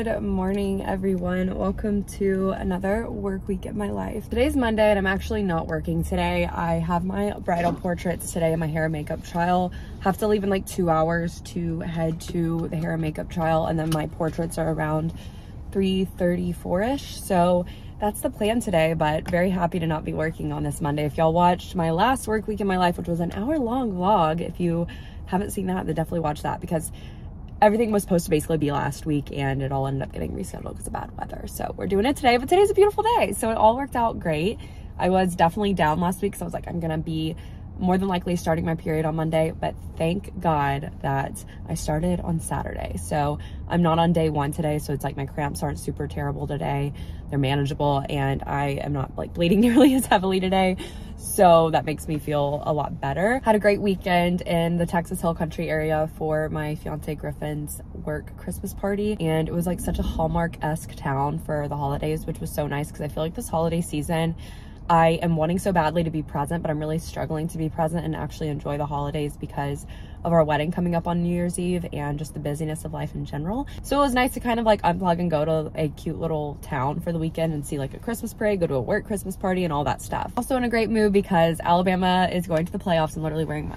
Good morning, everyone. Welcome to another work week of my life. Today's Monday and I'm actually not working today. I have my bridal portraits today and my hair and makeup trial. Have to leave in like 2 hours to head to the hair and makeup trial, and then my portraits are around 3:34ish. So that's the plan today, but very happy to not be working on this Monday. If y'all watched my last work week in my life, which was an hour-long vlog, if you haven't seen that, then definitely watch that, because everything was supposed to basically be last week and it all ended up getting rescheduled because of bad weather. So we're doing it today, but today's a beautiful day. So it all worked out great. I was definitely down last week, so I was like, I'm gonna be more than likely starting my period on Monday, but thank God that I started on Saturday. So I'm not on day 1 today, so it's like my cramps aren't super terrible today. They're manageable, and I am not like bleeding nearly as heavily today. So that makes me feel a lot better. Had a great weekend in the Texas Hill Country area for my fiance Griffin's work Christmas party. And it was like such a Hallmark-esque town for the holidays, which was so nice, because I feel like this holiday season, I am wanting so badly to be present, but I'm really struggling to be present and actually enjoy the holidays because of our wedding coming up on New Year's Eve and just the busyness of life in general. So it was nice to kind of like unplug and go to a cute little town for the weekend and see like a Christmas parade, go to a work Christmas party and all that stuff. Also in a great mood because Alabama is going to the playoffs. I'm literally wearing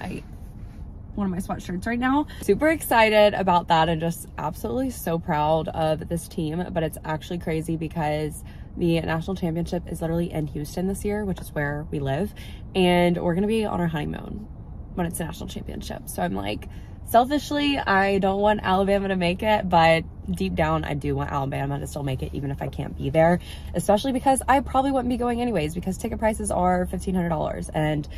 one of my sweatshirts right now. Super excited about that and just absolutely so proud of this team. But it's actually crazy because the national championship is literally in Houston this year, which is where we live, and we're gonna be on our honeymoon when it's a national championship. So I'm like, selfishly, I don't want Alabama to make it, but deep down I do want Alabama to still make it, even if I can't be there, especially because I probably wouldn't be going anyways, because ticket prices are $1,500 and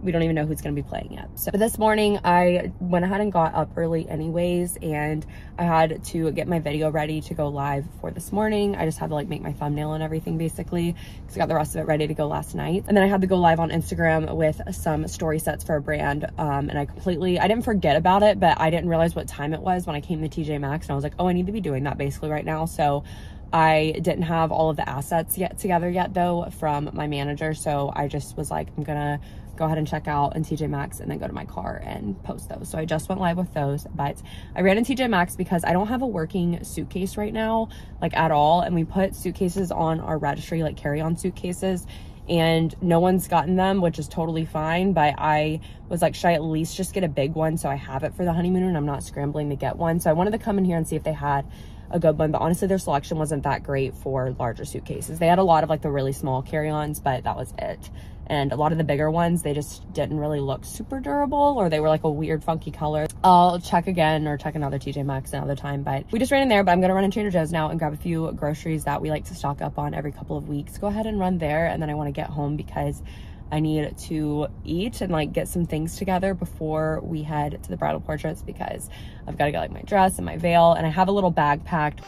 we don't even know who's going to be playing yet. So this morning I went ahead and got up early anyways, and I had to get my video ready to go live for this morning. I just had to like make my thumbnail and everything basically, because I got the rest of it ready to go last night. And then I had to go live on Instagram with some story sets for a brand. And I didn't forget about it, but I didn't realize what time it was when I came to TJ Maxx, and I was like, oh, I need to be doing that basically right now. So I didn't have all of the assets together yet though from my manager. So I just was like, I'm gonna go ahead and check out in TJ Maxx and then go to my car and post those. So I just went live with those, but I ran in TJ Maxx because I don't have a working suitcase right now, like at all. And we put suitcases on our registry, like carry-on suitcases, and no one's gotten them, which is totally fine. But I was like, should I at least just get a big one so I have it for the honeymoon and I'm not scrambling to get one? So I wanted to come in here and see if they had a good one, but honestly their selection wasn't that great for larger suitcases. They had a lot of like the really small carry-ons, but that was it. And a lot of the bigger ones, they just didn't really look super durable, or they were like a weird funky color. I'll check again or check another TJ Maxx another time, but we just ran in there. But I'm gonna run in Trader Joe's now and grab a few groceries that we like to stock up on every couple of weeks. Go ahead and run there, and then I want to get home because I need to eat and like get some things together before we head to the bridal portraits, because I've got to get like my dress and my veil, and I have a little bag packed.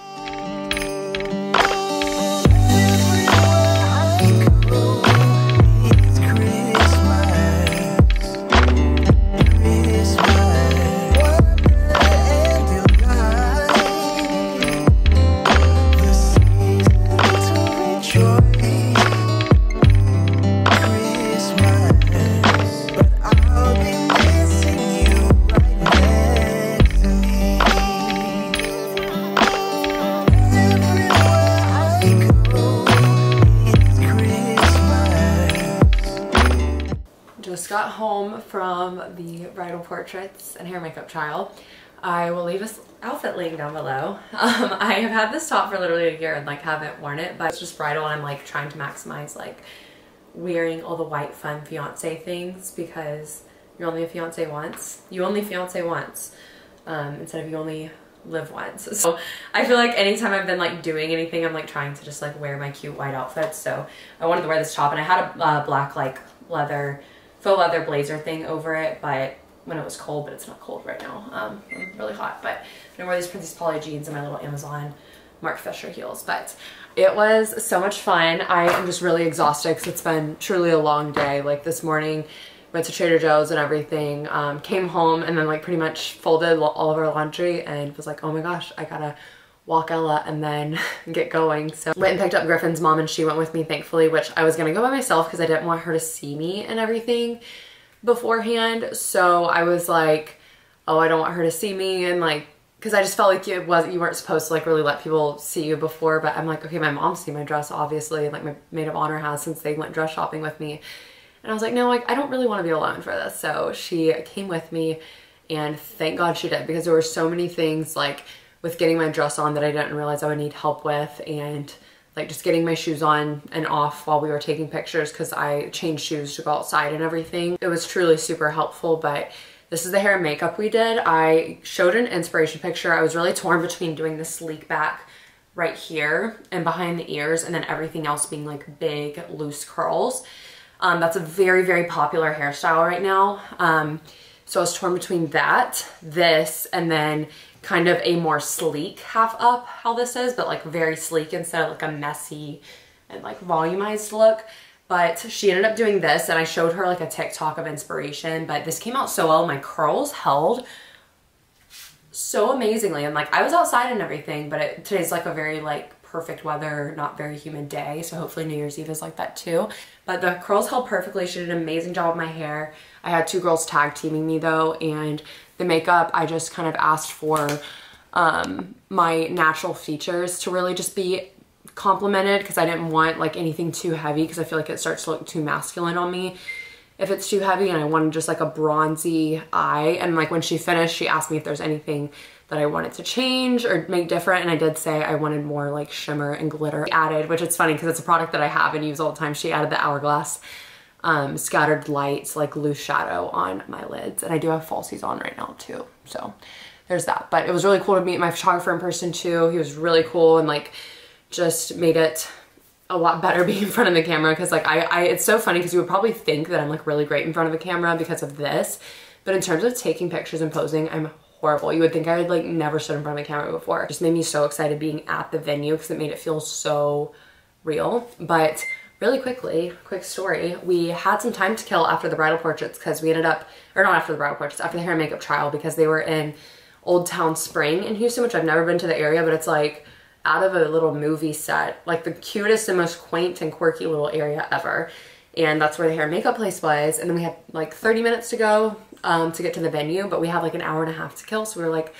Just got home from the bridal portraits and hair makeup trial. I will leave this outfit link down below. I have had this top for literally a year and like haven't worn it, but it's just bridal and I'm like trying to maximize like wearing all the white fun fiance things, because you're only a fiance once. You only fiance once, instead of you only live once. So I feel like anytime I've been like doing anything, I'm like trying to just like wear my cute white outfits. So I wanted to wear this top, and I had a black like faux leather blazer thing over it, but when it was cold, but it's not cold right now. I'm really hot, but I'm gonna wear these Princess Polly jeans and my little Amazon Mark Fisher heels. But it was so much fun. I am just really exhausted because it's been truly a long day. Like this morning, went to Trader Joe's and everything, came home and then like pretty much folded all of our laundry and was like, oh my gosh, I gotta walk Ella and then get going. So went and picked up Griffin's mom, and she went with me thankfully, which I was gonna go by myself because I didn't want her to see me and everything beforehand. So I was like, oh, I don't want her to see me, and like because I just felt like you weren't supposed to like really let people see you before, but I'm like, okay, my mom's seen my dress obviously, and like my maid of honor has since they went dress shopping with me. And I was like, no, like I don't really want to be alone for this. So she came with me, and thank God she did, because there were so many things like with getting my dress on that I didn't realize I would need help with, and like just getting my shoes on and off while we were taking pictures, because I changed shoes to go outside and everything. It was truly super helpful. But this is the hair and makeup we did. I showed an inspiration picture. I was really torn between doing the sleek back right here and behind the ears, and then everything else being like big loose curls. That's a very, very popular hairstyle right now. So I was torn between that, this, and then kind of a more sleek half up how this is, but like very sleek instead of like a messy and like volumized look. But she ended up doing this, and I showed her like a TikTok of inspiration, but this came out so well. My curls held so amazingly, and like I was outside and everything, but today's like a very like perfect weather, not very humid day, so hopefully New Year's Eve is like that too. But the curls held perfectly. She did an amazing job with my hair. I had 2 girls tag teaming me though, and the makeup, I just kind of asked for my natural features to really just be complimented, because I didn't want like anything too heavy, because I feel like it starts to look too masculine on me if it's too heavy, and I wanted just like a bronzy eye. And like when she finished, she asked me if there's anything that I wanted to change or make different, and I did say I wanted more like shimmer and glitter added, which it's funny because it's a product that I have and use all the time. She added the Hourglass scattered lights, like loose shadow on my lids, and I do have falsies on right now too, so there's that. But it was really cool to meet my photographer in person too. He was really cool, and like just made it a lot better being in front of the camera, because like it's so funny because you would probably think that I'm like really great in front of the camera because of this, but in terms of taking pictures and posing, I'm horrible. You would think I would like never stood in front of a camera before. It just made me so excited being at the venue because it made it feel so real. But really quickly, quick story, we had some time to kill after the bridal portraits, because we ended up, or not after the bridal portraits, after the hair and makeup trial, because they were in Old Town Spring in Houston, which I've never been to the area, but it's like out of a little movie set, like the cutest and most quaint and quirky little area ever. And that's where the hair and makeup place was. And then we had like 30 minutes to go to get to the venue, but we had like an hour and a half to kill. So we were like,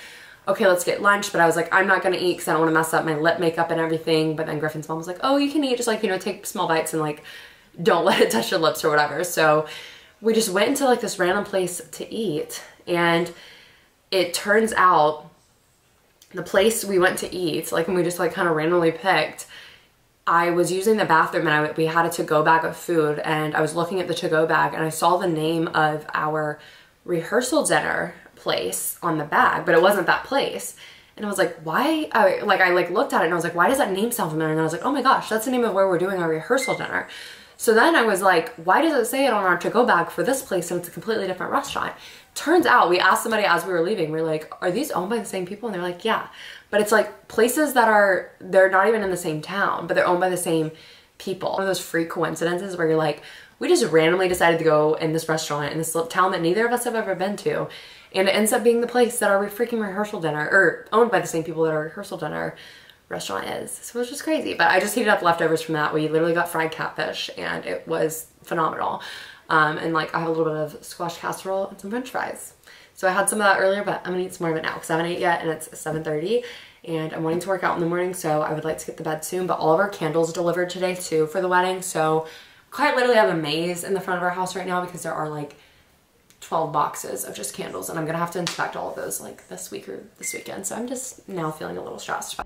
okay, let's get lunch. But I was like, I'm not gonna eat because I don't want to mess up my lip makeup and everything. But then Griffin's mom was like, oh, you can eat, just like, you know, take small bites and like don't let it touch your lips or whatever. So we just went into like this random place to eat, and it turns out the place we went to eat, like when we just like kind of randomly picked, I was using the bathroom and we had a to-go bag of food, and I was looking at the to-go bag and I saw the name of our rehearsal dinner place on the bag, but it wasn't that place. And I was like, why? I looked at it and I was like, why does that name sound familiar? And I was like, oh my gosh, that's the name of where we're doing our rehearsal dinner. So then I was like, why does it say it on our to-go bag for this place and it's a completely different restaurant? Turns out, we asked somebody as we were leaving, we were like, are these owned by the same people? And they're like, yeah. But it's like places that they're not even in the same town, but they're owned by the same people. One of those freak coincidences where you're like, we just randomly decided to go in this restaurant in this town that neither of us have ever been to. And it ends up being the place that our freaking rehearsal dinner, or owned by the same people that our rehearsal dinner restaurant is. So it was just crazy. But I just heated up leftovers from that. We literally got fried catfish and it was phenomenal. And like I have a little bit of squash casserole and some french fries. So I had some of that earlier, but I'm gonna eat some more of it now because I haven't ate yet and it's 7:30 and I'm wanting to work out in the morning, so I would like to get to bed soon. But all of our candles delivered today too for the wedding. So quite literally have a maze in the front of our house right now because there are like 12 boxes of just candles, and I'm gonna have to inspect all of those like this week or this weekend. So I'm just now feeling a little stressed.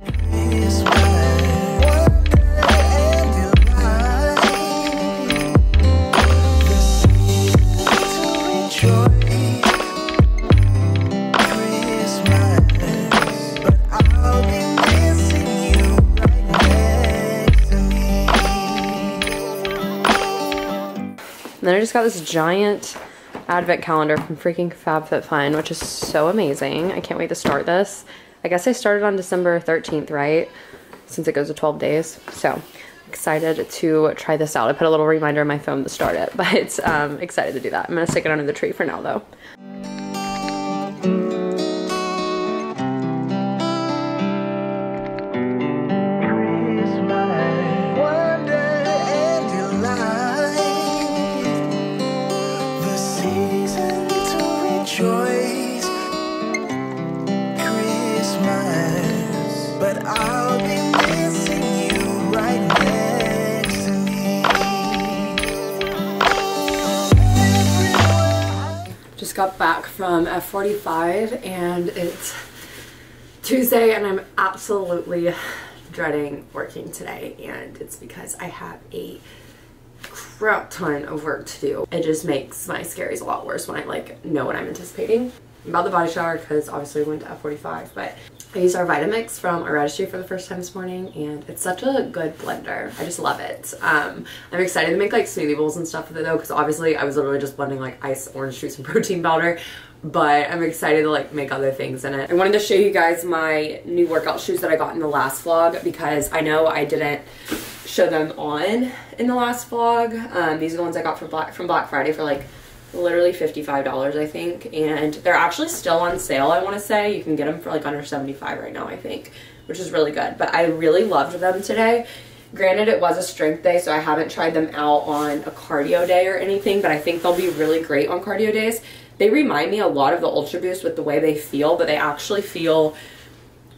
And then I just got this giant advent calendar from freaking FabFitFun, which is so amazing. I can't wait to start this. I guess I started on December 13th, right? Since it goes to 12 days. So excited to try this out. I put a little reminder on my phone to start it, but it's excited to do that. I'm gonna stick it under the tree for now though. just got back from F45 and it's Tuesday and I'm absolutely dreading working today, and it's because I have a crap ton of work to do. It just makes my scaries a lot worse when I like know what I'm anticipating. I'm about the body shower because obviously we went to F45, but I used our Vitamix from our registry for the first time this morning, and it's such a good blender. I just love it. I'm excited to make like smoothie bowls and stuff with it though, because obviously I was literally just blending like ice, orange juice, and protein powder, but I'm excited to like make other things in it. I wanted to show you guys my new workout shoes that I got in the last vlog, because I know I didn't show them on in the last vlog. These are the ones I got from Black Friday for like literally $55, I think, and they're actually still on sale. I want to say you can get them for like under $75 right now, I think, which is really good. But I really loved them today. Granted, it was a strength day, so I haven't tried them out on a cardio day or anything, but I think they'll be really great on cardio days. They remind me a lot of the Ultra Boost with the way they feel, but they actually feel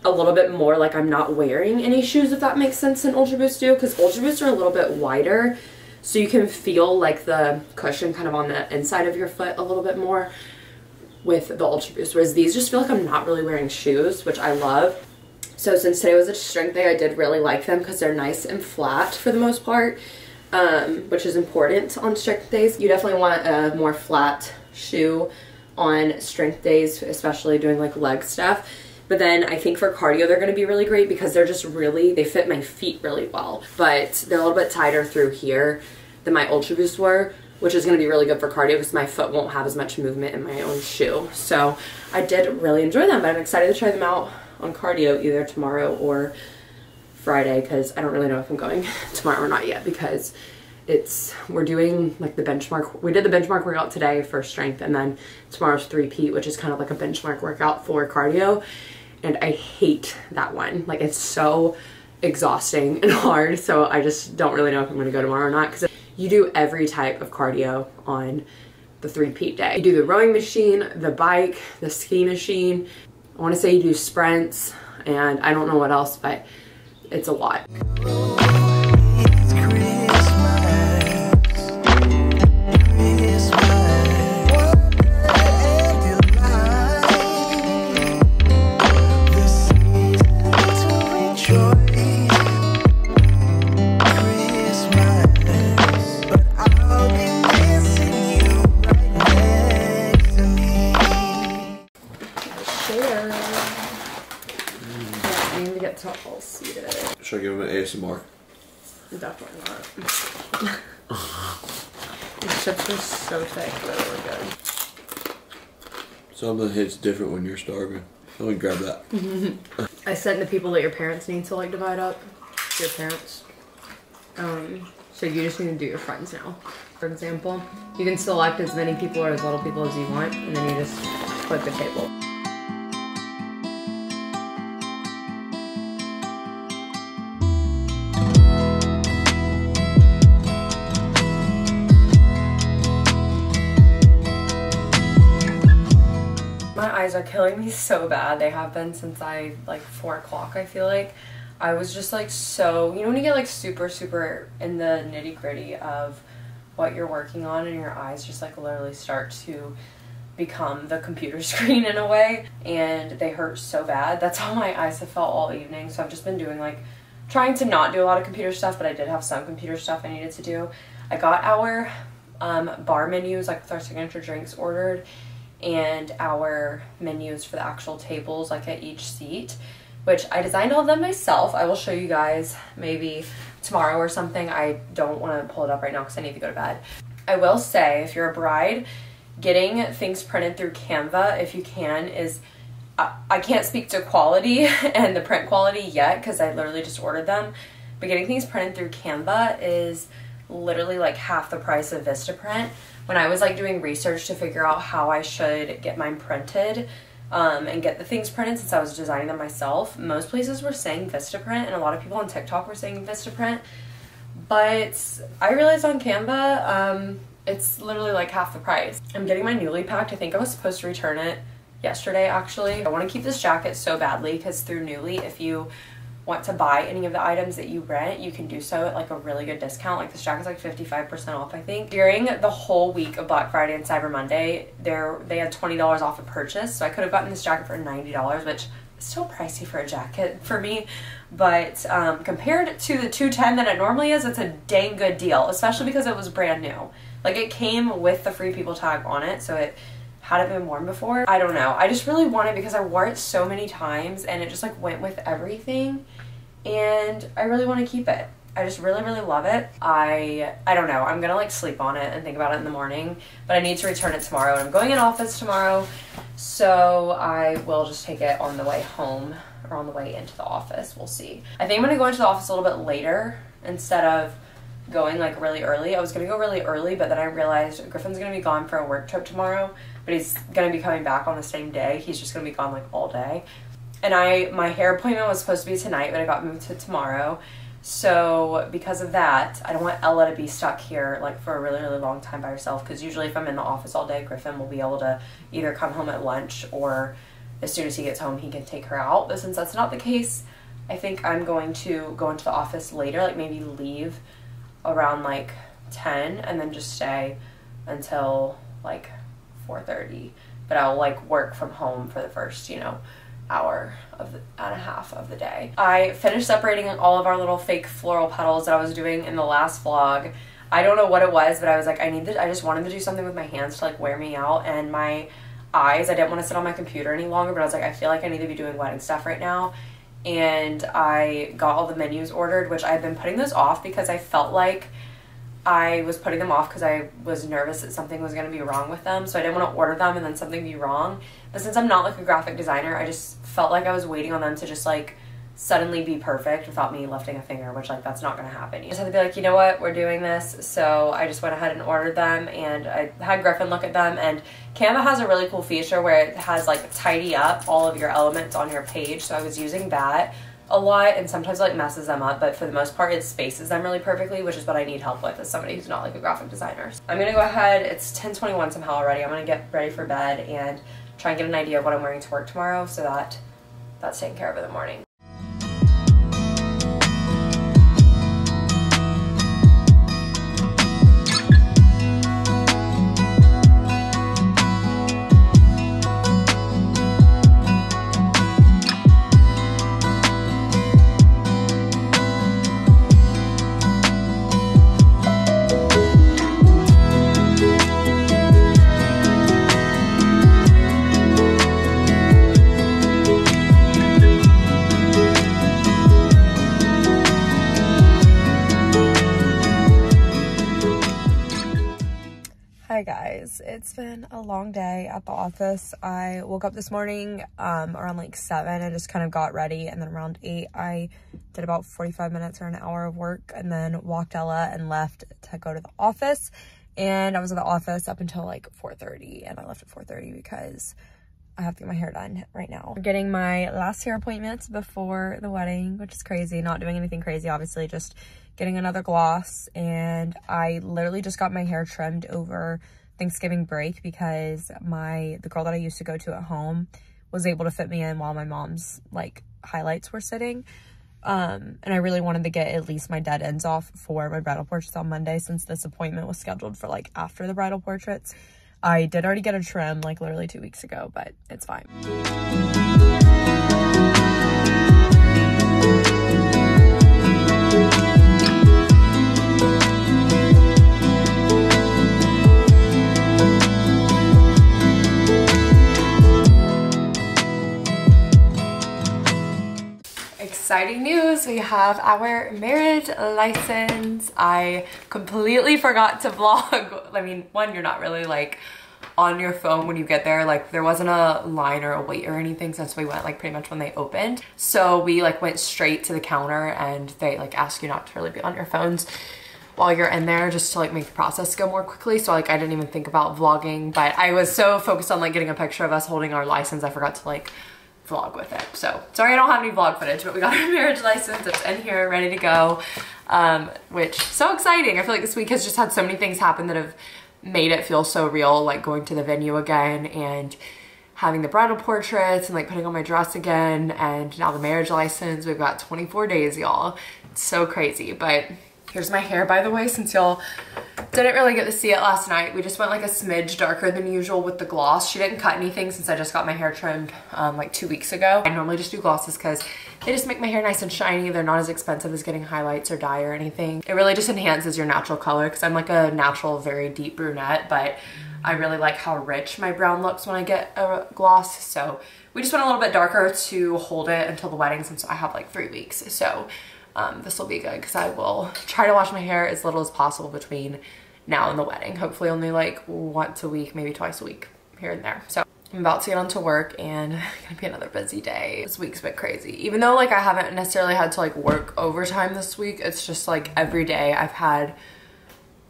a little bit more like I'm not wearing any shoes, if that makes sense, than Ultra Boost do, because Ultra Boosts are a little bit wider, so you can feel like the cushion kind of on the inside of your foot a little bit more with the Ultra Boost, whereas these just feel like I'm not really wearing shoes, which I love. So since today was a strength day, I did really like them because they're nice and flat for the most part, which is important on strength days. You definitely want a more flat shoe on strength days, especially doing like leg stuff. But then I think for cardio, they're going to be really great because they're just really, they fit my feet really well. But they're a little bit tighter through here than my Ultra Boost were, which is going to be really good for cardio because my foot won't have as much movement in my own shoe. So I did really enjoy them, but I'm excited to try them out on cardio either tomorrow or Friday, because I don't really know if I'm going tomorrow or not yet, because we're doing like the benchmark. We did the benchmark workout today for strength, and then tomorrow's 3P, which is kind of like a benchmark workout for cardio. And I hate that one. Like, it's so exhausting and hard. So I just don't really know if I'm going to go tomorrow or not, because you do every type of cardio on the 3P day. You do the rowing machine, the bike, the ski machine. I want to say you do sprints, and I don't know what else, but it's a lot. Should I give him an ASMR? Definitely not. These chips are so thick, they're really good. Some of the hits different when you're starving. Let me grab that. I said to people that your parents need to like divide up. Your parents. So you just need to do your friends now. For example, you can select as many people or as little people as you want, and then you just click the table. My eyes are killing me so bad. They have been since like 4 o'clock, I feel like. I was just like so, you know when you get like super in the nitty gritty of what you're working on and your eyes just like literally start to become the computer screen in a way, and they hurt so bad. That's how my eyes have felt all evening. So I've just been doing like, trying to not do a lot of computer stuff, but I did have some computer stuff I needed to do. I got our bar menus, like with our signature drinks ordered, and our menus for the actual tables, like at each seat, which I designed all of them myself. I will show you guys maybe tomorrow or something. I don't want to pull it up right now because I need to go to bed. I will say, if you're a bride, getting things printed through Canva, if you can, is, I can't speak to quality and the print quality yet because I literally just ordered them, but getting things printed through Canva is literally like half the price of Vistaprint. When I was like doing research to figure out how I should get mine printed and get the things printed, since I was designing them myself, most places were saying Vistaprint, and a lot of people on TikTok were saying Vistaprint, but I realized on Canva it's literally like half the price. I'm getting my newly packed. I think I was supposed to return it yesterday actually. I want to keep this jacket so badly because through Newly, if you want to buy any of the items that you rent, you can do so at like a really good discount. Like this jacket's like 55% off, I think. During the whole week of Black Friday and Cyber Monday, they had $20 off a purchase. So I could have gotten this jacket for $90, which is still pricey for a jacket for me. But compared to the $210 that it normally is, it's a dang good deal, especially because it was brand new. Like it came with the Free People tag on it, so it hadn't been worn before. I don't know. I just really want it because I wore it so many times and it just like went with everything. And I really want to keep it. I just really, really love it. I don't know. I'm gonna like sleep on it and think about it in the morning, but I need to return it tomorrow, and I'm going in office tomorrow, so I will just take it on the way home or on the way into the office. We'll see. I think I'm gonna go into the office a little bit later instead of going like really early. I was gonna go really early, but then I realized Griffin's gonna be gone for a work trip tomorrow, but he's gonna be coming back on the same day. He's just gonna be gone like all day. And my hair appointment was supposed to be tonight, but it got moved to tomorrow. So because of that, I don't want Ella to be stuck here like for a really, really long time by herself, because usually if I'm in the office all day, Griffin will be able to either come home at lunch or as soon as he gets home, he can take her out. But since that's not the case, I think I'm going to go into the office later, like maybe leave around like 10 and then just stay until like 4:30. But I'll like work from home for the first, you know, hour and a half of the day. I finished separating all of our little fake floral petals that I was doing in the last vlog. I don't know what it was, but I was like, I just wanted to do something with my hands to like wear me out, and my eyes, I didn't want to sit on my computer any longer, but I was like, I feel like I need to be doing wedding stuff right now. And I got all the menus ordered, which I've been putting those off because I felt like I was putting them off because I was nervous that something was going to be wrong with them. So I didn't want to order them and then something be wrong. But since I'm not like a graphic designer, I just felt like I was waiting on them to just like suddenly be perfect without me lifting a finger, which like that's not going to happen. You just have to be like, you know what, we're doing this. So I just went ahead and ordered them, and I had Griffin look at them. And Canva has a really cool feature where it has like tidy up all of your elements on your page. So I was using that a lot, and sometimes like messes them up, but for the most part it spaces them really perfectly, which is what I need help with as somebody who's not like a graphic designer. I'm gonna go ahead, it's 10:21 somehow already. I'm gonna get ready for bed and try and get an idea of what I'm wearing to work tomorrow, so that that's taken care of in the morning. Hi guys, it's been a long day at the office. I woke up this morning around like 7 and just kind of got ready, and then around 8 I did about 45 minutes or an hour of work, and then walked Ella and left to go to the office. And I was at the office up until like 4:30, and I left at 4:30 because I have to get my hair done right now. I'm getting my last hair appointment before the wedding, which is crazy. Not doing anything crazy, obviously, just getting another gloss. And I literally just got my hair trimmed over Thanksgiving break because the girl that I used to go to at home was able to fit me in while my mom's like highlights were sitting. And I really wanted to get at least my dead ends off for my bridal portraits on Monday, since this appointment was scheduled for like after the bridal portraits. I did already get a trim like literally 2 weeks ago, but it's fine. Exciting news, we have our marriage license. I completely forgot to vlog. I mean, one, you're not really like on your phone when you get there. Like there wasn't a line or a wait or anything, since we went like pretty much when they opened. So we like went straight to the counter, and they like ask you not to really be on your phones while you're in there, just to like make the process go more quickly. So like I didn't even think about vlogging, but I was so focused on like getting a picture of us holding our license, I forgot to like vlog with it. So sorry I don't have any vlog footage, but we got our marriage license. It's in here ready to go, which so exciting. I feel like this week has just had so many things happen that have made it feel so real, like going to the venue again and having the bridal portraits and like putting on my dress again, and now the marriage license. We've got 24 days, y'all. It's so crazy. But here's my hair, by the way, since y'all didn't really get to see it last night. We just went like a smidge darker than usual with the gloss. She didn't cut anything since I just got my hair trimmed like 2 weeks ago. I normally just do glosses because they just make my hair nice and shiny. They're not as expensive as getting highlights or dye or anything. It really just enhances your natural color because I'm like a natural, very deep brunette, but I really like how rich my brown looks when I get a gloss. So we just went a little bit darker to hold it until the wedding, since I have like 3 weeks. So this will be good because I will try to wash my hair as little as possible between now and the wedding. Hopefully only like once a week, maybe twice a week here and there. So I'm about to get on to work, and it's gonna be another busy day. This week's been crazy. Even though like I haven't necessarily had to like work overtime this week, it's just like every day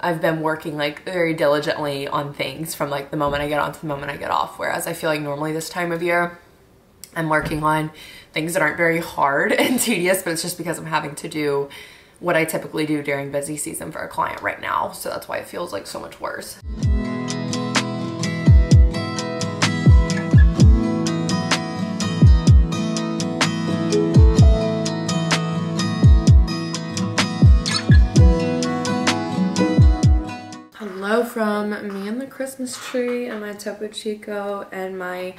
I've been working like very diligently on things from like the moment I get on to the moment I get off. Whereas I feel like normally this time of year, I'm working on things that aren't very hard and tedious, but it's just because I'm having to do what I typically do during busy season for a client right now. So that's why it feels like so much worse. Hello from me and the Christmas tree and my Topo Chico and my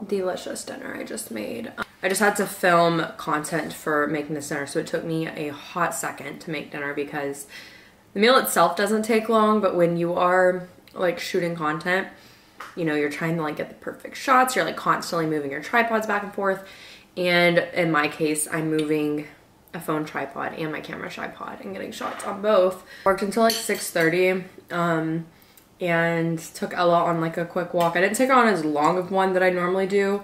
delicious dinner I just made. I just had to film content for making this dinner, so it took me a hot second to make dinner because the meal itself doesn't take long, but when you are like shooting content, you know, you're trying to like get the perfect shots, you're like constantly moving your tripods back and forth, and in my case, I'm moving a phone tripod and my camera tripod and getting shots on both. Worked until like 6:30 and took Ella on like a quick walk. I didn't take her on as long of one that I normally do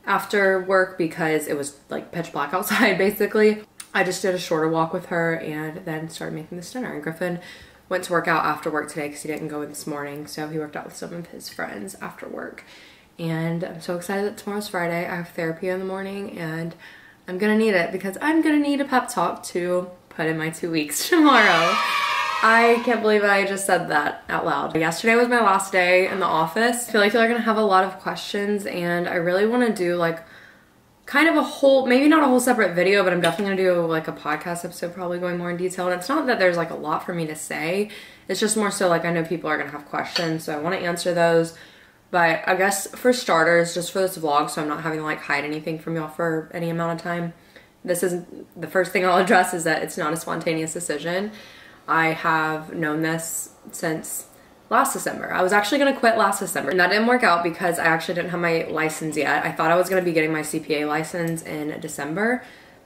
after work because it was like pitch black outside basically. I just did a shorter walk with her and then started making this dinner. And Griffin went to work out after work today because he didn't go this morning, so he worked out with some of his friends after work. And I'm so excited that tomorrow's Friday. I have therapy in the morning and I'm gonna need it because I'm gonna need a pep talk to put in my 2 weeks tomorrow. I can't believe I just said that out loud. Yesterday was my last day in the office. I feel like you're gonna have a lot of questions, and I really wanna do like kind of a whole, maybe not a whole separate video, but I'm definitely gonna do like a podcast episode probably going more in detail. And it's not that there's like a lot for me to say. It's just more so like I know people are gonna have questions, so I wanna answer those. But I guess for starters, just for this vlog, so I'm not having to like hide anything from y'all for any amount of time, this is the first thing I'll address is that it's not a spontaneous decision. I have known this since last December. I was actually gonna quit last December, and that didn't work out because I actually didn't have my license yet. I thought I was gonna be getting my CPA license in December,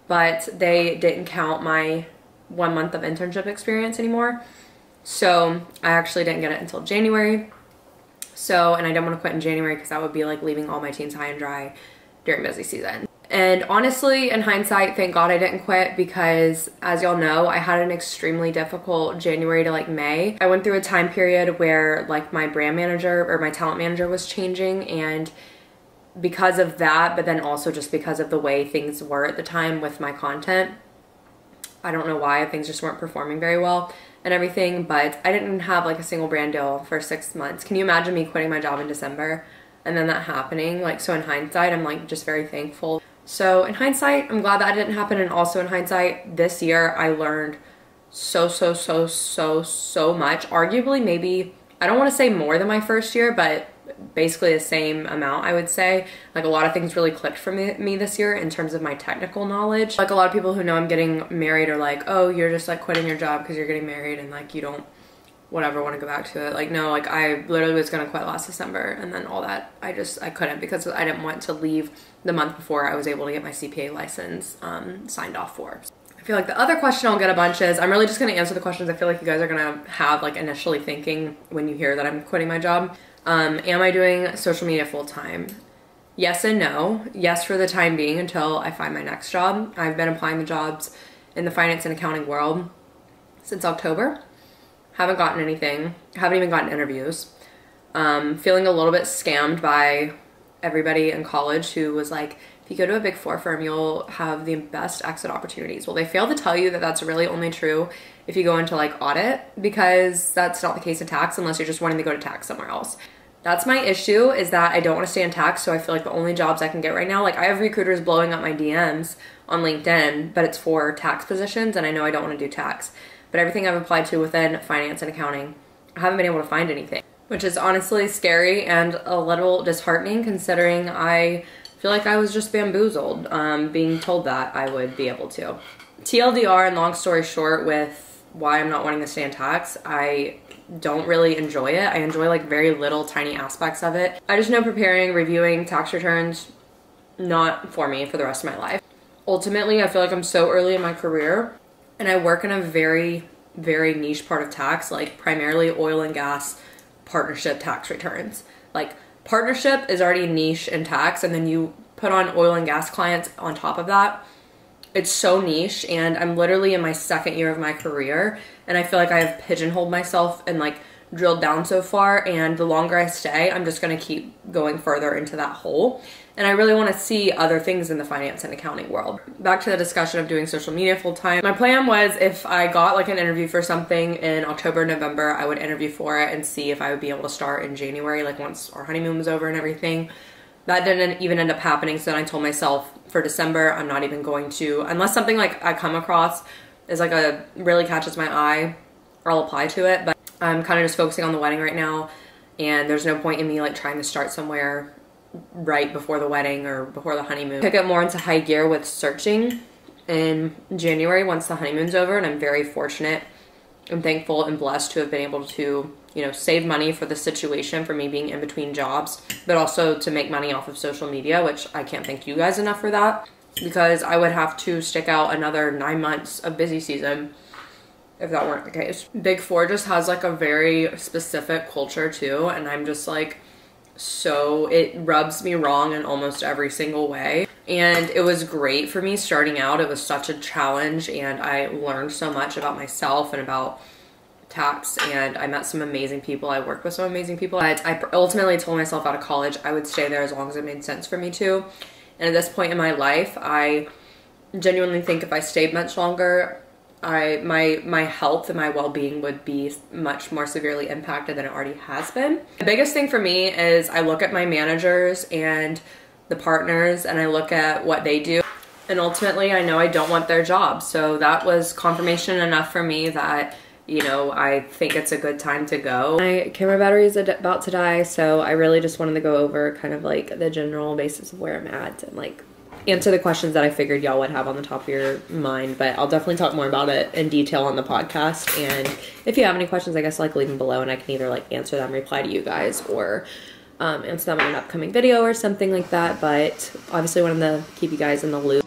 but they didn't count my 1 month of internship experience anymore. So I actually didn't get it until January. So, and I didn't want to quit in January because that would be like leaving all my teams high and dry during busy season. And honestly, in hindsight, thank God I didn't quit because, as y'all know, I had an extremely difficult January to like May. I went through a time period where like my brand manager or my talent manager was changing, and because of that, but then also just because of the way things were at the time with my content, I don't know why, things just weren't performing very well and everything, but I didn't have like a single brand deal for 6 months. Can you imagine me quitting my job in December and then that happening? Like, so in hindsight, I'm like just very thankful. So in hindsight, I'm glad that didn't happen. And also in hindsight, this year I learned so much. Arguably maybe, I don't want to say more than my first year, but basically the same amount, I would say. Like, a lot of things really clicked for me this year in terms of my technical knowledge. Like, a lot of people who know I'm getting married are like, oh, you're just like quitting your job because you're getting married and like you don't whatever want to go back to it. Like, no, like I literally was gonna quit last December, and then all that I couldn't because I didn't want to leave the month before I was able to get my CPA license signed off for. I feel like the other question I'll get a bunch is, I'm really just gonna answer the questions I feel like you guys are gonna have like initially thinking when you hear that I'm quitting my job. Am I doing social media full time? Yes and no. Yes, for the time being until I find my next job. I've been applying to jobs in the finance and accounting world since October. Haven't gotten anything. Haven't even gotten interviews. Feeling a little bit scammed by everybody in college who was like, if you go to a big 4 firm, you'll have the best exit opportunities. Well, they fail to tell you that that's really only true if you go into like audit, because that's not the case in tax unless you're just wanting to go to tax somewhere else. That's my issue, is that I don't want to stay in tax, so I feel like the only jobs I can get right now, like I have recruiters blowing up my DMs on LinkedIn, but it's for tax positions, and I know I don't want to do tax. But everything I've applied to within finance and accounting, I haven't been able to find anything, which is honestly scary and a little disheartening, considering I feel like I was just bamboozled, being told that I would be able to. TLDR, and long story short with why I'm not wanting to stay in tax, I don't really enjoy it. I enjoy like very little tiny aspects of it. I just know preparing, reviewing tax returns, not for me for the rest of my life. Ultimately, I feel like I'm so early in my career and I work in a very, very niche part of tax, like primarily oil and gas partnership tax returns. Like partnership is already niche in tax, and then you put on oil and gas clients on top of that. It's so niche, and I'm literally in my second year of my career, and I feel like I have pigeonholed myself and like drilled down so far, and the longer I stay, I'm just gonna keep going further into that hole. And I really wanna see other things in the finance and accounting world. Back to the discussion of doing social media full time. My plan was if I got like an interview for something in October, November, I would interview for it and see if I would be able to start in January, like once our honeymoon was over and everything. That didn't even end up happening, so then I told myself for December, I'm not even going to, unless something like I come across is like really catches my eye, I'll apply to it. But I'm kind of just focusing on the wedding right now, and there's no point in me like trying to start somewhere right before the wedding or before the honeymoon. Pick up more into high gear with searching in January once the honeymoon's over, and I'm very fortunate and thankful and blessed to have been able to, you know, save money for the situation, for me being in between jobs, but also to make money off of social media, which I can't thank you guys enough for that, because I would have to stick out another 9 months of busy season if that weren't the case. Big Four just has like a very specific culture too, and I'm just like, so it rubs me wrong in almost every single way. And it was great for me starting out. It was such a challenge, and I learned so much about myself and about tax, and I met some amazing people. I worked with some amazing people. But I ultimately told myself out of college I would stay there as long as it made sense for me to. And at this point in my life, I genuinely think if I stayed much longer, my health and my well-being would be much more severely impacted than it already has been. The biggest thing for me is I look at my managers and the partners, and I look at what they do, and ultimately I know I don't want their job. So that was confirmation enough for me that, you know, I think it's a good time to go. My camera battery is about to die, so I really just wanted to go over kind of like the general basis of where I'm at and like answer the questions that I figured y'all would have on the top of your mind. But I'll definitely talk more about it in detail on the podcast, and if you have any questions, I guess like leave them below and I can either like answer them, reply to you guys, or answer them in an upcoming video or something like that. But obviously wanted to keep you guys in the loop.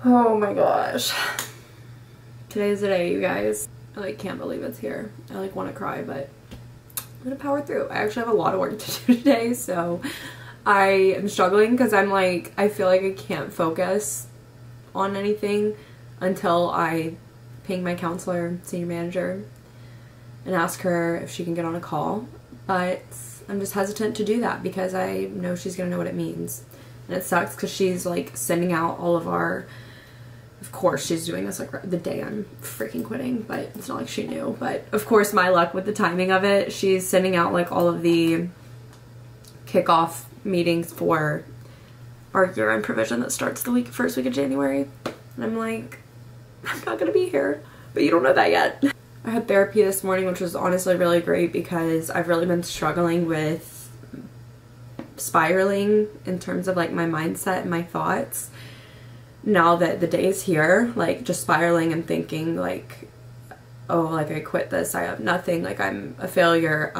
Oh my gosh. Today's the day, you guys. I like can't believe it's here. I like want to cry, but I'm gonna power through. I actually have a lot of work to do today, so I am struggling because I'm like, I feel like I can't focus on anything until I ping my counselor, senior manager, and ask her if she can get on a call. But I'm just hesitant to do that because I know she's gonna know what it means. And it sucks because she's like sending out all of our, of course she's doing this like the day I'm freaking quitting, but it's not like she knew. But of course, my luck with the timing of it, she's sending out like all of the kickoff meetings for our year-end provision that starts the first week of January. And I'm like, I'm not gonna be here, but you don't know that yet. I had therapy this morning, which was honestly really great because I've really been struggling with spiraling in terms of like my mindset and my thoughts. Now that the day is here, like just spiraling and thinking like, oh, like I quit this, I have nothing, like I'm a failure,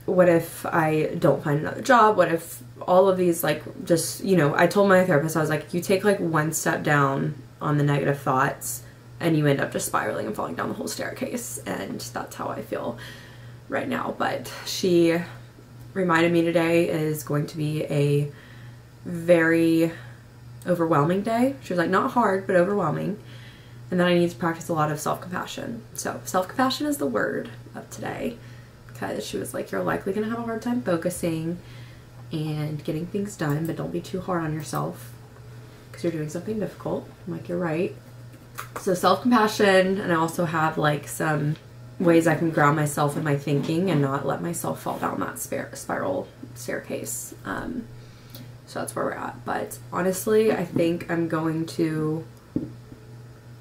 what if I don't find another job, what if all of these, like, just, you know, I told my therapist, I was like, you take like one step down on the negative thoughts and you end up just spiraling and falling down the whole staircase, and that's how I feel right now. But she reminded me today is going to be a very overwhelming day. She was like, not hard, but overwhelming. And then I need to practice a lot of self-compassion. So self-compassion is the word of today, because she was like, you're likely gonna have a hard time focusing and getting things done, but don't be too hard on yourself because you're doing something difficult. I'm like, you're right. So self-compassion, and I also have like some ways I can ground myself in my thinking and not let myself fall down that spiral staircase. So that's where we're at. But honestly, I think I'm going to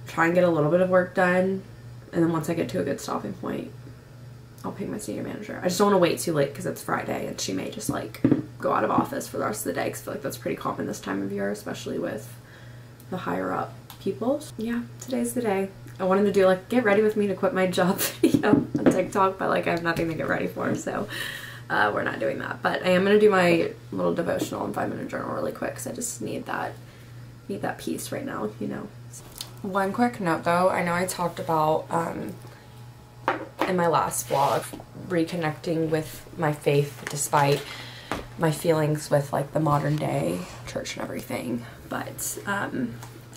try and get a little bit of work done, and then once I get to a good stopping point, I'll ping my senior manager. I just don't want to wait too late because it's Friday and she may just like go out of office for the rest of the day, because I feel like that's pretty common this time of year, especially with the higher up people. Yeah, today's the day. I wanted to do like get ready with me to quit my job video on TikTok, but like I have nothing to get ready for, so we're not doing that. But I am going to do my little devotional and 5-minute journal really quick because I just need that peace right now, you know. One quick note though, I know I talked about in my last vlog reconnecting with my faith despite my feelings with like the modern day church and everything, but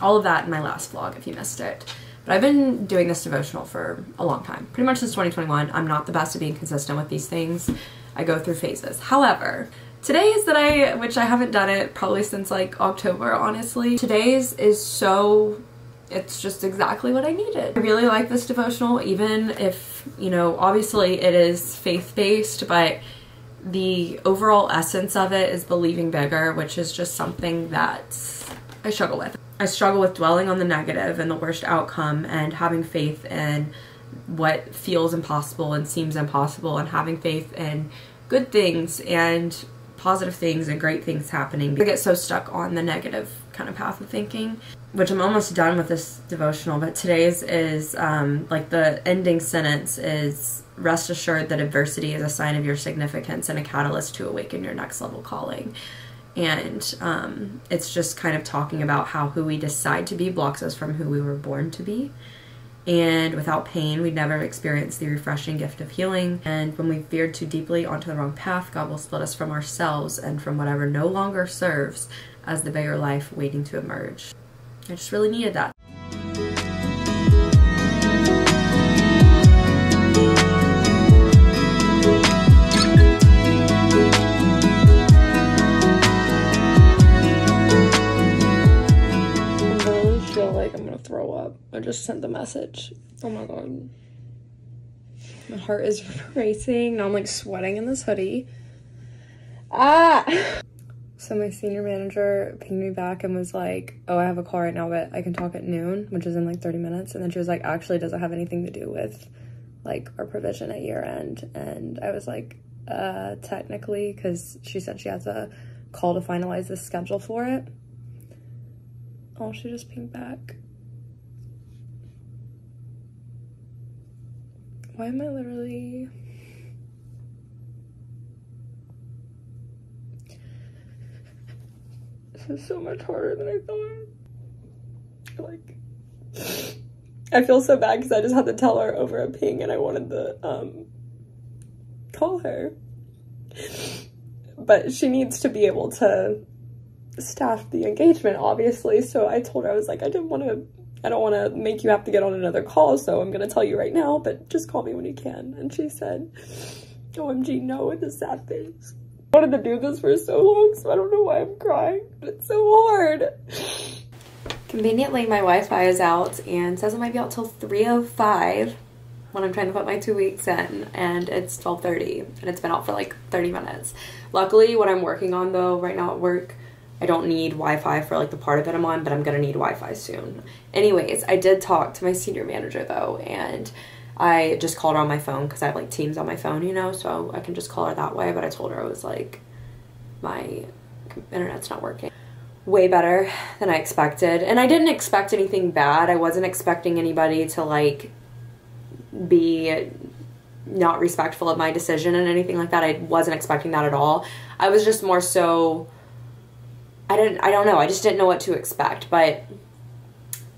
all of that in my last vlog if you missed it. But I've been doing this devotional for a long time, pretty much since 2021. I'm not the best at being consistent with these things. I go through phases. However, today's which I haven't done it probably since like October, honestly. Today's is so, it's just exactly what I needed. I really like this devotional, even if, you know, obviously it is faith-based, but the overall essence of it is believing bigger, which is just something that I struggle with. I struggle with dwelling on the negative and the worst outcome and having faith in what feels impossible and seems impossible, and having faith in good things and positive things and great things happening. I get so stuck on the negative kind of path of thinking, which I'm almost done with this devotional, but today's is like the ending sentence is, rest assured that adversity is a sign of your significance and a catalyst to awaken your next level calling. And it's just kind of talking about how who we decide to be blocks us from who we were born to be. And without pain, we'd never experience the refreshing gift of healing. And when we veered too deeply onto the wrong path, God will split us from ourselves and from whatever no longer serves as the bigger life waiting to emerge. I just really needed that. Throw up. I just sent the message. Oh my god. My heart is racing. Now I'm like sweating in this hoodie. So my senior manager pinged me back and was like, oh, I have a call right now, but I can talk at noon, which is in like 30 minutes. And then she was like, actually, does it have anything to do with like our provision at year end? And I was like, technically, because she said she has a call to finalize the schedule for it. Oh, she just pinged back. Why am I literally... This is so much harder than I thought. Like, I feel so bad because I just had to tell her over a ping and I wanted to call her. But she needs to be able to staff the engagement, obviously. So I told her, I was like, I don't want to make you have to get on another call, so I'm going to tell you right now, but just call me when you can. And she said, OMG, no, with a sad face. I wanted to do this for so long, so I don't know why I'm crying, but it's so hard. Conveniently, my Wi-Fi is out and says it might be out till 3:05 when I'm trying to put my 2 weeks in, and it's 12:30, and it's been out for like 30 minutes. Luckily, what I'm working on though right now at work, I don't need Wi-Fi for like the part of it I'm on, but I'm gonna need Wi-Fi soon. Anyways, I did talk to my senior manager though, and I just called her on my phone because I have like Teams on my phone, you know, so I can just call her that way. But I told her I was like, my internet's not working. Way better than I expected. And I didn't expect anything bad. I wasn't expecting anybody to like be not respectful of my decision and anything like that. I wasn't expecting that at all. I was just more so, I don't know. I just didn't know what to expect. But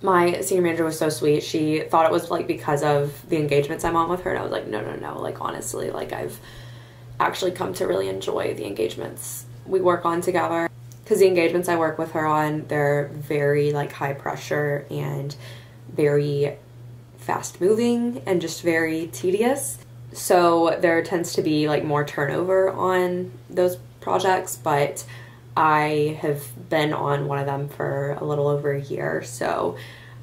my senior manager was so sweet. She thought it was like because of the engagements I'm on with her. And I was like, no. Like, honestly, like I've actually come to really enjoy the engagements we work on together. Because the engagements I work with her on, they're very like high pressure and very fast moving and just very tedious. So there tends to be like more turnover on those projects, but I have been on one of them for a little over a year, so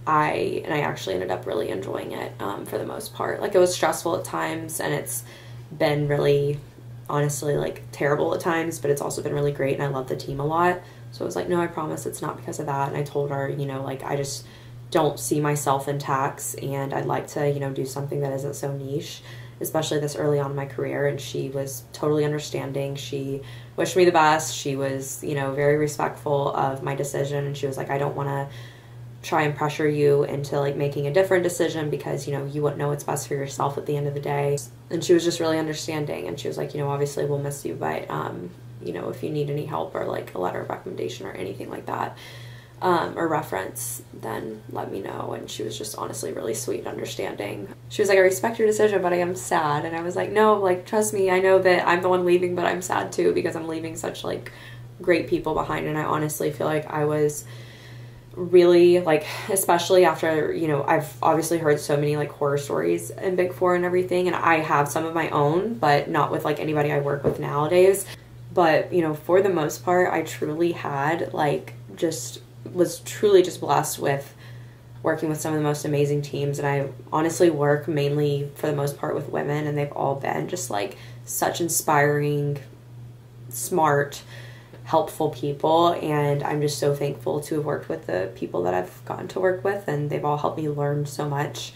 I actually ended up really enjoying it for the most part. Like, it was stressful at times, and it's been really, honestly, like, terrible at times, but it's also been really great, and I love the team a lot. So I was like, no, I promise it's not because of that. And I told her, you know, like, I just don't see myself in tax, and I'd like to, you know, do something that isn't so niche, especially this early on in my career. And she was totally understanding. She wished me the best. She was, you know, very respectful of my decision, and she was like, I don't want to try and pressure you into like making a different decision because, you know, you wouldn't know what's best for yourself at the end of the day. And she was just really understanding, and she was like, you know, obviously we'll miss you, but you know, if you need any help or like a letter of recommendation or anything like that, or reference, then let me know. And she was just honestly really sweet and understanding. She was like, I respect your decision, but I am sad. And I was like, no, like, trust me, I know that I'm the one leaving, but I'm sad too, because I'm leaving such like great people behind. And I honestly feel like I was really, like, especially after, you know, I've obviously heard so many like horror stories in Big Four and everything, and I have some of my own, but not with like anybody I work with nowadays. But, you know, for the most part, I truly had like was truly just blessed with working with some of the most amazing teams. And I honestly work mainly for the most part with women, and they've all been just like such inspiring, smart, helpful people. And I'm just so thankful to have worked with the people that I've gotten to work with, and they've all helped me learn so much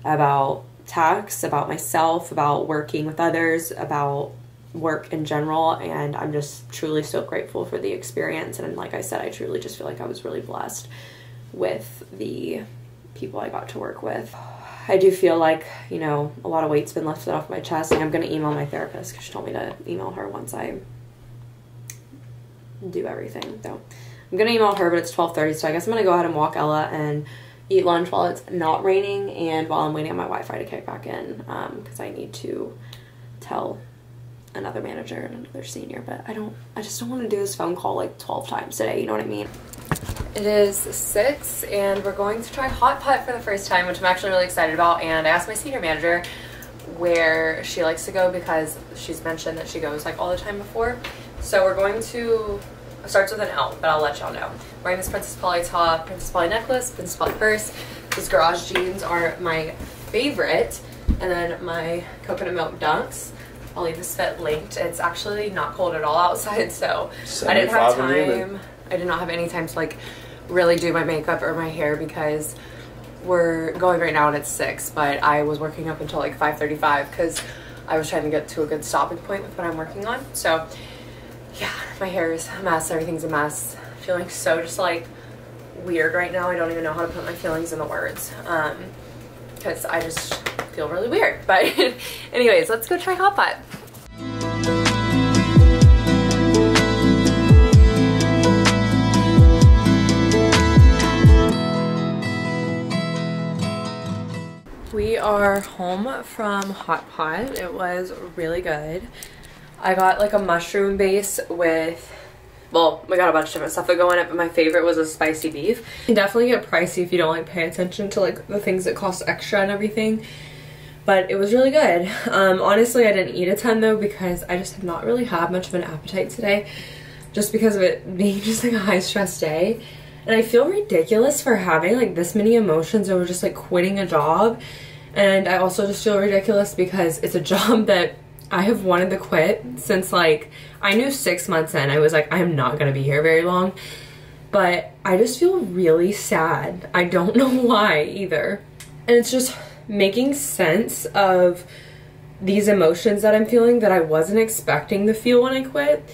about tax, about myself, about working with others, about work in general. And I'm just truly so grateful for the experience. And like I said, I truly just feel like I was really blessed with the people I got to work with. I do feel like, you know, a lot of weight's been lifted off my chest, and I'm going to email my therapist because she told me to email her once I do everything. So I'm going to email her, but it's 12:30, so I guess I'm going to go ahead and walk Ella and eat lunch while it's not raining, and while I'm waiting on my Wi-Fi to kick back in, because I need to tell another manager and another senior. But I just don't want to do this phone call like 12 times today, you know what I mean? It is 6, and we're going to try hot pot for the first time, which I'm actually really excited about. And I asked my senior manager where she likes to go, because she's mentioned that she goes like all the time before. So we're going to, it starts with an L, but I'll let y'all know. I'm wearing this Princess Polly top, Princess Polly necklace, Princess Polly purse. These garage jeans are my favorite, and then my coconut milk dunks. I'll leave this fit linked. It's actually not cold at all outside, so I didn't have time. I did not have any time to like really do my makeup or my hair, because we're going right now and it's 6, but I was working up until like 5:35 because I was trying to get to a good stopping point with what I'm working on. So yeah, my hair is a mess, everything's a mess. Feeling so just like weird right now. I don't even know how to put my feelings in the words, because I just feel really weird. But anyways, let's go try hot pot. We are home from hot pot. It was really good. I got like a mushroom base with, well, we got a bunch of different stuff that go in it, but my favorite was a spicy beef. It can definitely get pricey if you don't like pay attention to like the things that cost extra and everything, but it was really good. Honestly, I didn't eat a ton though, because I just have not really had much of an appetite today, just because of it being just like a high stress day. And I feel ridiculous for having like this many emotions over just like quitting a job. And I also just feel ridiculous because it's a job that I have wanted to quit since, like, I knew 6 months in, I was like, I'm not gonna be here very long. But I just feel really sad. I don't know why either. And it's just making sense of these emotions that I'm feeling that I wasn't expecting to feel when I quit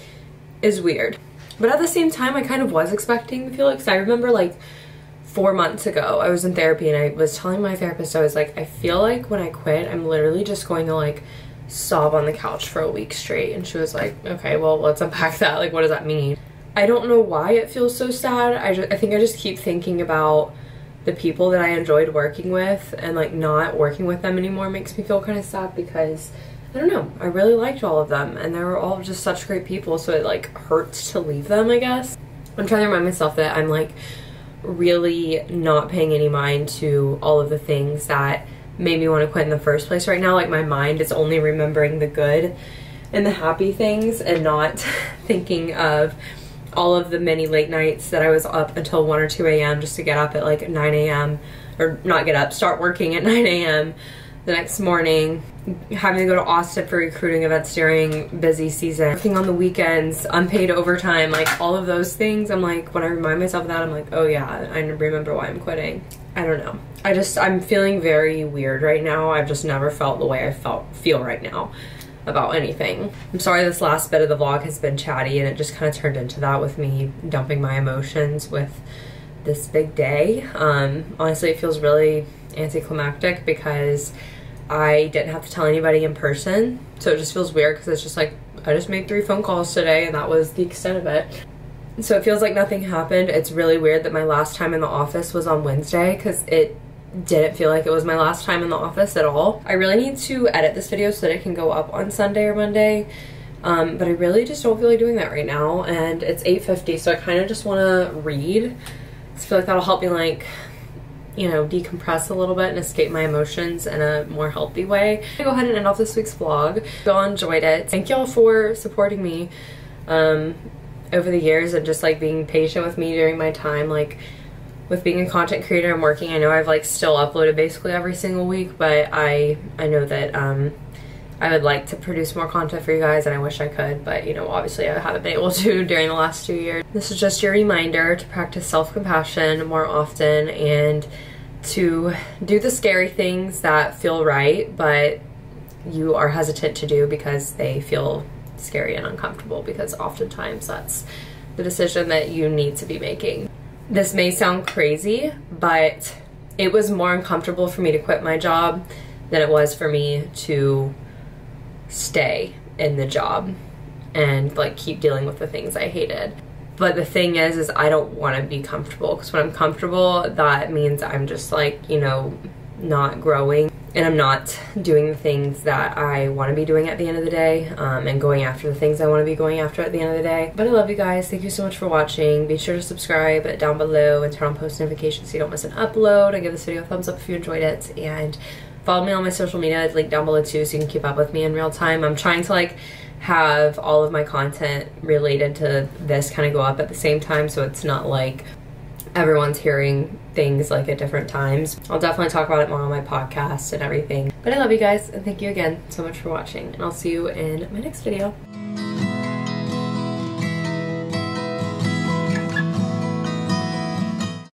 is weird. But at the same time, I kind of was expecting to feel it, because I remember like 4 months ago, I was in therapy and I was telling my therapist, I was like, I feel like when I quit, I'm literally just going to like sob on the couch for a week straight. And she was like, okay, well, let's unpack that. Like, what does that mean? I don't know why it feels so sad. I think I just keep thinking about the people that I enjoyed working with, and like not working with them anymore makes me feel kind of sad, because I don't know, I really liked all of them and they were all just such great people, so it like hurts to leave them, I guess. I'm trying to remind myself that I'm like really not paying any mind to all of the things that made me want to quit in the first place right now. Like, my mind is only remembering the good and the happy things and not thinking of all of the many late nights that I was up until 1 or 2 a.m. just to get up at like 9 a.m. or not get up, start working at 9 a.m. the next morning, having to go to Austin for recruiting events during busy season, working on the weekends, unpaid overtime, like all of those things. I'm like, when I remind myself of that, I'm like, oh yeah, I remember why I'm quitting. I don't know. I'm feeling very weird right now. I've just never felt the way I feel right now about anything. I'm sorry this last bit of the vlog has been chatty, and it just kind of turned into that with me dumping my emotions with this big day. Honestly, it feels really anticlimactic because I didn't have to tell anybody in person, so it just feels weird because it's just like I just made 3 phone calls today and that was the extent of it. So it feels like nothing happened. It's really weird that my last time in the office was on Wednesday because it didn't feel like it was my last time in the office at all. I really need to edit this video so that it can go up on Sunday or Monday, but I really just don't feel like doing that right now, and it's 8:50, so I kind of just want to read. I feel like that'll help me, like, you know, decompress a little bit and escape my emotions in a more healthy way. I'm gonna go ahead and end off this week's vlog. If y'all enjoyed it, thank y'all for supporting me over the years and just like being patient with me during my time like with being a content creator and working. I know I've like still uploaded basically every single week, but I know that I would like to produce more content for you guys, and I wish I could, but you know, obviously I haven't been able to during the last 2 years. This is just your reminder to practice self-compassion more often and to do the scary things that feel right, but you are hesitant to do because they feel scary and uncomfortable, because oftentimes that's the decision that you need to be making. This may sound crazy, but it was more uncomfortable for me to quit my job than it was for me to stay in the job and like keep dealing with the things I hated. But the thing is I don't want to be comfortable, because when I'm comfortable, that means I'm just like, you know, not growing, and I'm not doing the things that I want to be doing at the end of the day, and going after the things I want to be going after at the end of the day. But I love you guys. Thank you so much for watching. Be sure to subscribe down below and turn on post notifications so you don't miss an upload, and give this video a thumbs up if you enjoyed it, and follow me on my social media. It's linked down below too, so you can keep up with me in real time. I'm trying to like have all of my content related to this kind of go up at the same time, so it's not like everyone's hearing things like at different times. I'll definitely talk about it more on my podcast and everything. But I love you guys, and thank you again so much for watching, and I'll see you in my next video.